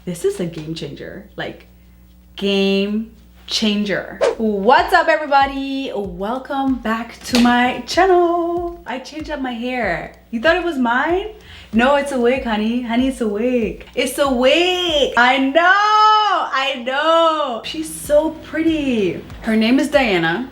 this is a game changer, like game changer. What's up everybody, welcome back to my channel. I changed up my hair. You thought it was mine? No, it's a wig, honey. It's a wig. It's a wig. I know. She's so pretty. Her name is Diana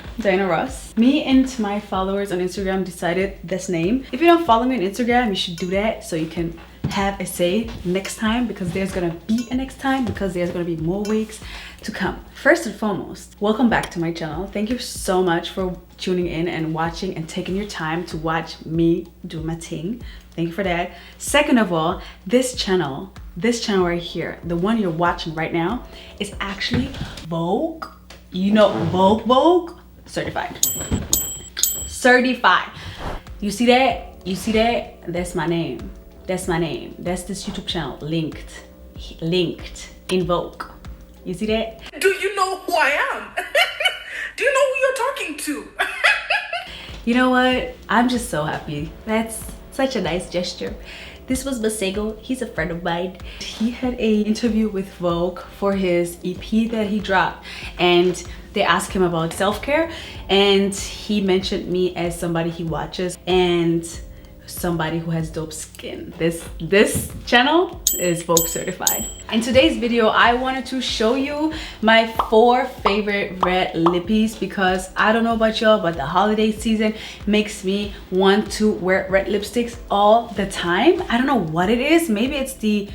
Ross. Me and my followers on Instagram decided this name. If you don't follow me on Instagram, you should do that so you can have a say next time, because there's gonna be a next time, because there's gonna be more wigs to come. First and foremost, welcome back to my channel. Thank you so much for tuning in and watching and taking your time to watch me do my thing. Thank you for that. Second of all, this channel right here, the one you're watching right now, is actually Vogue. You know, Vogue certified. You see that? That's my name. That's this YouTube channel linked in Vogue. You see that? Do you know who I am? Do you know who you're talking to? You know what? I'm just so happy. That's such a nice gesture. This was Masego. He's a friend of mine. He had a interview with Vogue for his EP that he dropped, and they asked him about self-care, and he mentioned me as somebody he watches and somebody who has dope skin. This channel is Vogue certified. In today's video, I wanted to show you my 4 favorite red lippies, because I don't know about y'all, but the holiday season makes me want to wear red lipsticks all the time. I don't know what it is. Maybe it's the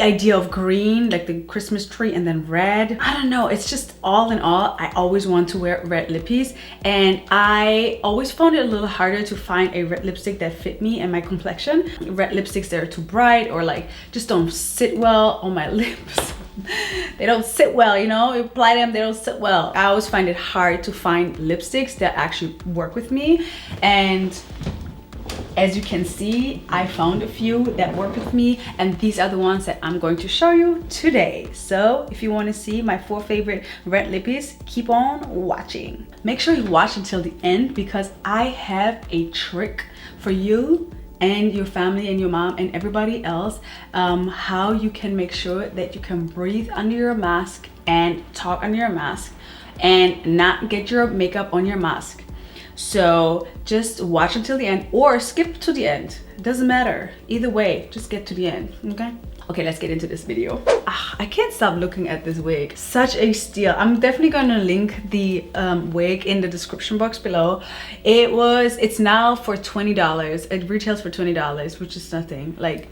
idea of green, like the Christmas tree, and then red. I don't know, it's just all in all, I always want to wear red lippies, and I always found it a little harder to find a red lipstick that fit me and my complexion. Red lipsticks that are too bright or like just don't sit well on my lips. They don't sit well, you know, you apply them, they don't sit well. I always find it hard to find lipsticks that actually work with me, and as you can see, I found a few that work with me, and these are the ones that I'm going to show you today. So if you want to see my 4 favorite red lippies, keep on watching. Make sure you watch until the end, because I have a trick for you and your family and your mom and everybody else, how you can make sure that you can breathe under your mask and talk under your mask and not get your makeup on your mask. So just watch until the end, or skip to the end. It doesn't matter. Either way, just get to the end, okay? Okay, let's get into this video. I can't stop looking at this wig. Such a steal. I'm definitely gonna link the wig in the description box below. It's now for $20. It retails for $20, which is nothing. Like,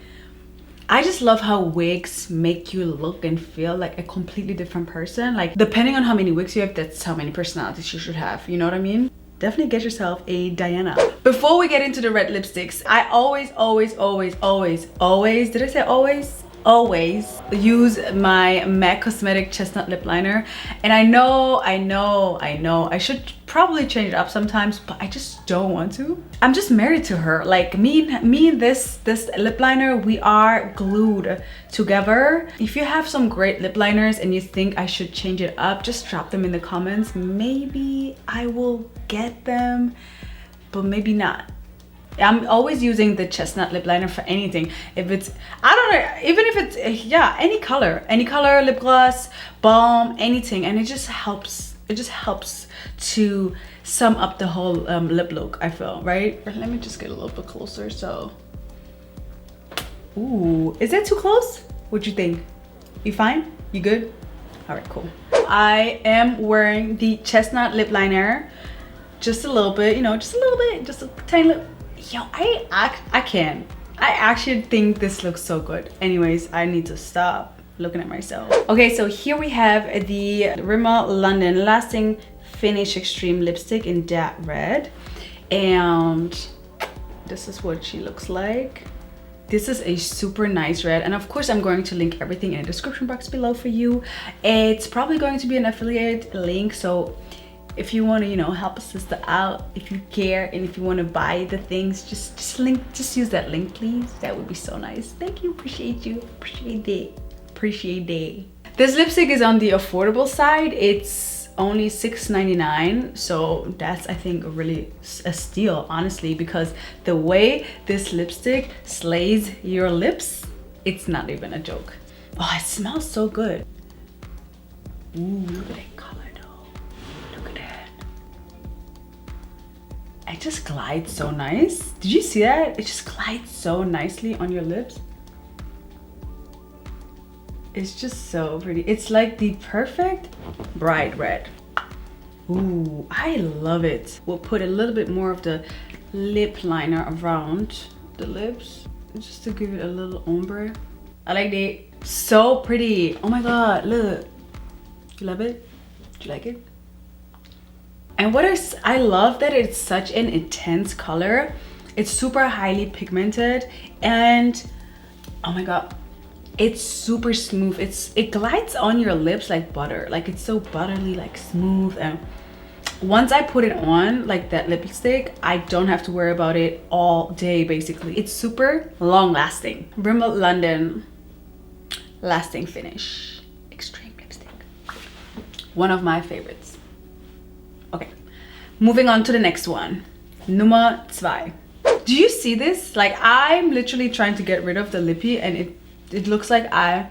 I just love how wigs make you look and feel like a completely different person. Like, depending on how many wigs you have, that's how many personalities you should have. You know what I mean? Definitely get yourself a Diana. Before we get into the red lipsticks, I always, did I say always? Always use my MAC Cosmetic Chestnut Lip Liner. And I know, I should probably change it up sometimes, but I just don't want to. I'm just married to her. Like, me and this lip liner, we are glued together. If you have some great lip liners and you think I should change it up, just drop them in the comments. Maybe I will get them, but maybe not. I'm always using the chestnut lip liner for anything. If it's, I don't know, even if it's, yeah, any color, lip gloss, balm, anything. And it just helps to sum up the whole lip look, I feel, right? Let me just get a little bit closer, so. Ooh, is that too close? What you think? You fine? You good? All right, cool. I am wearing the chestnut lip liner, just a little bit, you know, just a tiny little. Yo, I can. I actually think this looks so good. Anyways, I need to stop looking at myself. Okay, so here we have the Rimmel London Lasting Finish Extreme Lipstick in Dat Red. And this is what she looks like. This is a super nice red, and of course I'm going to link everything in the description box below for you. It's probably going to be an affiliate link, so if you want to, you know, help a sister out, if you care, and if you want to buy the things, just use that link, please. That would be so nice. Thank you. Appreciate you. Appreciate it. This lipstick is on the affordable side. It's only $6.99, so that's, I think, really a steal, honestly, because the way this lipstick slays your lips, it's not even a joke. Oh, it smells so good. Ooh, look at that color though. Look at that. It just glides so nice. Did you see that? It just glides so nicely on your lips. It's just so pretty. It's like the perfect bright red. Ooh, I love it. We'll put a little bit more of the lip liner around the lips just to give it a little ombre. I like it. So pretty. Oh my god, look. You love it? Do you like it? And what is, I love that it's such an intense color. It's super highly pigmented and oh my god, it's super smooth. It glides on your lips like butter. Like it's so butterly, like smooth. And once I put it on, like that lipstick, I don't have to worry about it all day basically. It's super long lasting. Rimmel London lasting finish extreme lipstick. One of my favorites. Okay, moving on to the next one. Nummer 2. Do you see this? Like I'm literally trying to get rid of the lippy and it looks like I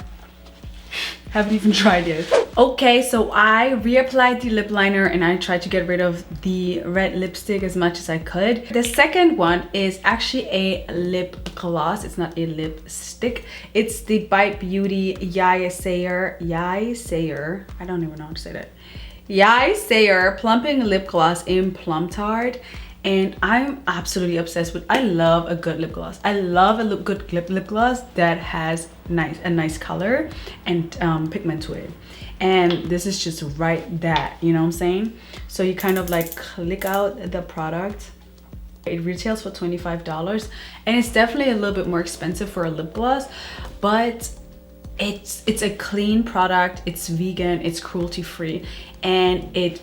haven't even tried yet. Okay, so I reapplied the lip liner and I tried to get rid of the red lipstick as much as I could. The second one is actually a lip gloss. It's not a lipstick. It's the Bite Beauty Yai Sayer. I don't even know how to say that. Yai Sayer Plumping Lip Gloss in Plum Tart. And I'm absolutely obsessed with, I love a good lip gloss. I love a good lip gloss that has a nice color and pigment to it. And this is just right that, you know what I'm saying? So you kind of like click out the product. It retails for $25 and it's definitely a little bit more expensive for a lip gloss, but it's a clean product, it's vegan, it's cruelty free, and it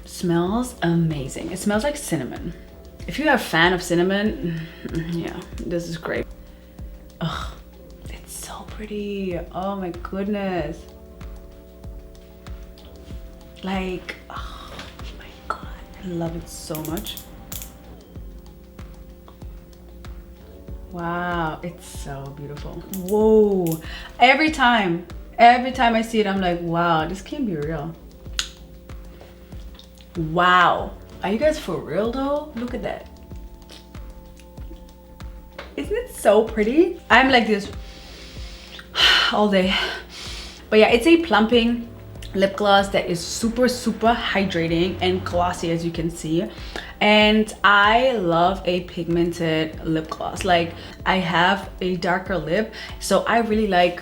smells amazing. It smells like cinnamon. If you're a fan of cinnamon, yeah, this is great. Ugh, it's so pretty. Oh my goodness. Like, oh my god, I love it so much. Wow, it's so beautiful. Whoa, every time I see it, I'm like, wow, this can't be real. Wow, are you guys for real though? Look at that. Isn't it so pretty? I'm like this all day. But yeah, it's a plumping lip gloss that is super hydrating and glossy, as you can see. And I love a pigmented lip gloss. Like I have a darker lip, so I really like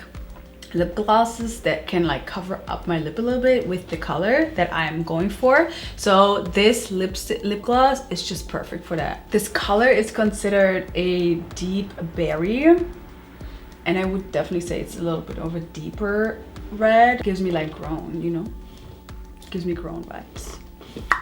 lip glosses that can like cover up my lip a little bit with the color that I'm going for. So this lip gloss is just perfect for that. This color is considered a deep berry, and I would definitely say it's a little bit of a deeper red. Gives me like grown, you know, gives me grown vibes,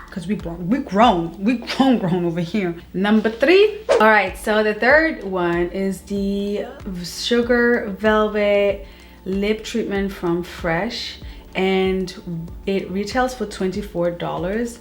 because we grown over here. Number 3. All right, so the third one is the Sugar Velvet lip treatment from Fresh, and it retails for $24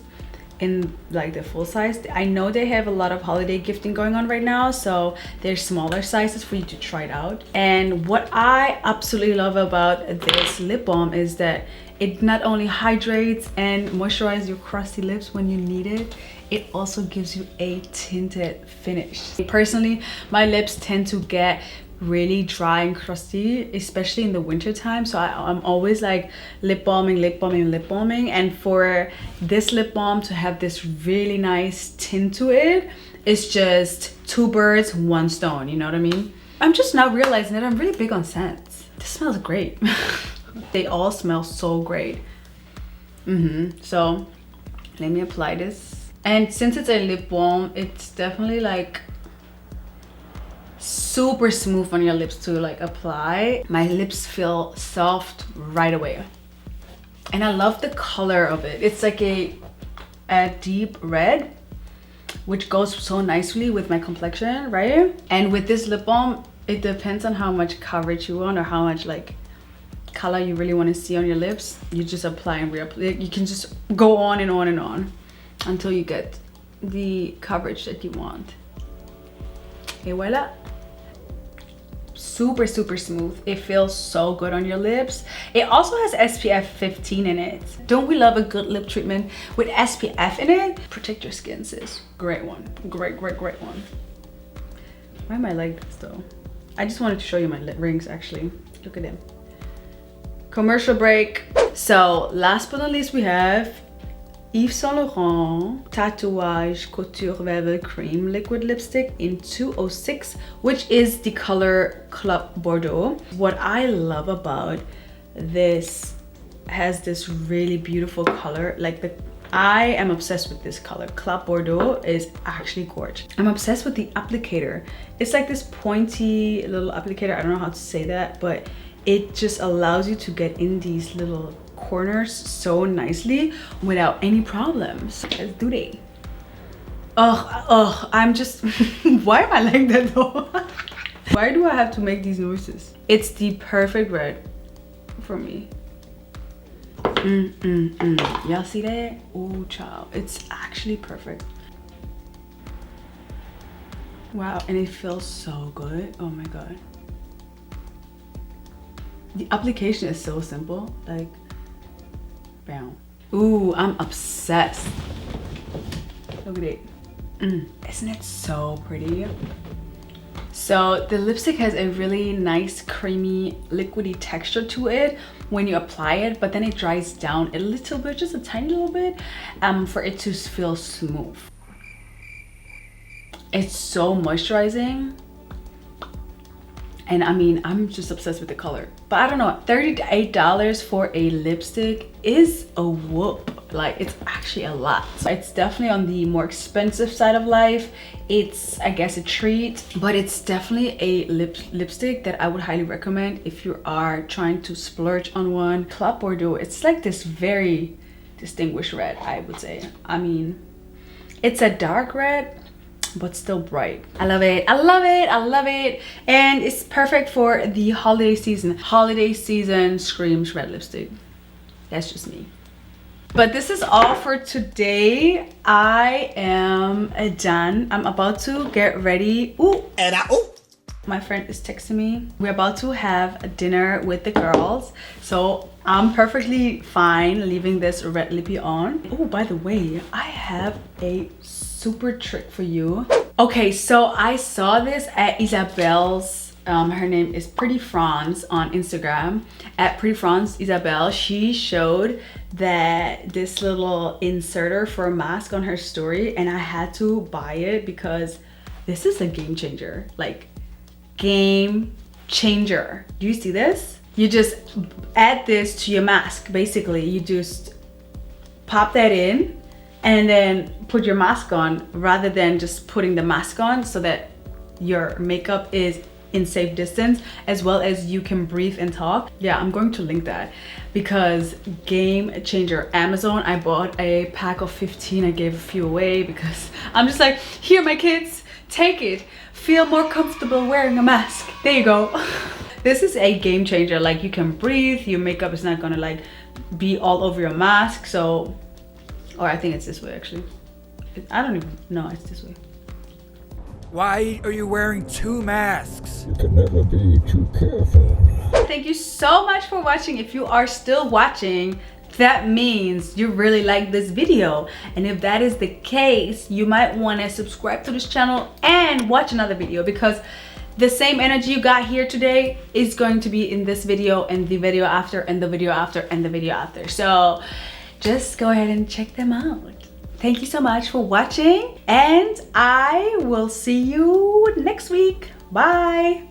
in like the full size. I know they have a lot of holiday gifting going on right now, so there's smaller sizes for you to try it out. And what I absolutely love about this lip balm is that it not only hydrates and moisturizes your crusty lips when you need it, it also gives you a tinted finish. Personally, my lips tend to get really dry and crusty, especially in the winter time, so I'm always like lip balming, and for this lip balm to have this really nice tint to it, it's just 2 birds 1 stone, you know what I mean? I'm just now realizing that I'm really big on scents. This smells great. They all smell so great. So let me apply this, and since it's a lip balm, it's definitely like super smooth on your lips to like apply. My lips feel soft right away, and I love the color of it. It's like a deep red, which goes so nicely with my complexion, right? And with this lip balm, it depends on how much coverage you want or how much like color you really want to see on your lips. You just apply and reapply. You can just go on and on and on until you get the coverage that you want. Et voila. super smooth. It feels so good on your lips. It also has SPF 15 in it. Don't we love a good lip treatment with SPF in it? Protect your skin, sis. Great one. Great one. Why am I like this though? I just wanted to show you my lip rings actually. Look at them. Commercial break. So last but not least, we have Yves Saint Laurent Tatouage Couture Velvet Cream Liquid Lipstick in 206, which is the color Club Bordeaux. What I love about this, has this really beautiful color. Like I am obsessed with this color. Club Bordeaux is actually gorgeous. I'm obsessed with the applicator. It's like this pointy little applicator. I don't know how to say that, but it just allows you to get in these little corners so nicely without any problems. Let's do they. I'm just why am I like that though? Why do I have to make these noises? It's the perfect red for me. Y'all see that? Oh child, it's actually perfect. Wow, and it feels so good. Oh my god, the application is so simple. Like bam. Ooh, I'm obsessed. Look at it. Isn't it so pretty? So the lipstick has a really nice creamy liquidy texture to it when you apply it, but then it dries down a little bit, just a tiny little bit, for it to feel smooth. It's so moisturizing. And I mean, I'm just obsessed with the color. But I don't know, $38 for a lipstick is a whoop. Like, it's actually a lot. So it's definitely on the more expensive side of life. It's, I guess, a treat, but it's definitely a lipstick that I would highly recommend if you are trying to splurge on one. Club Bordeaux, it's like this very distinguished red, I would say. I mean, it's a dark red, but still bright. I love it. I love it. I love it. And it's perfect for the holiday season. Holiday season screams red lipstick. That's just me. But this is all for today. I am done. I'm about to get ready. My friend is texting me. We're about to have dinner with the girls. So I'm perfectly fine leaving this red lippy on. Oh, by the way, I have a super trick for you. Okay, so I saw this at Isabel's. Her name is Pretty Franz on Instagram. At Pretty Franz Isabel, she showed that this little inserter for a mask on her story, and I had to buy it because this is a game changer. Like, game changer. Do you see this? You just add this to your mask. Basically, you just pop that in and then put your mask on, rather than just putting the mask on, so that your makeup is in safe distance, as well as you can breathe and talk. Yeah, I'm going to link that because game changer. Amazon, I bought a pack of 15. I gave a few away because I'm just like, here my kids, take it, feel more comfortable wearing a mask. There you go. This is a game changer. Like, you can breathe, your makeup is not gonna like be all over your mask. So, or I think it's this way actually. I don't even know, it's this way. Why are you wearing two masks? You can never be too careful. Thank you so much for watching. If you are still watching, that means you really like this video. And if that is the case, you might want to subscribe to this channel and watch another video, because the same energy you got here today is going to be in this video and the video after and the video after and the video after. So just go ahead and check them out. Thank you so much for watching, and I will see you next week. Bye.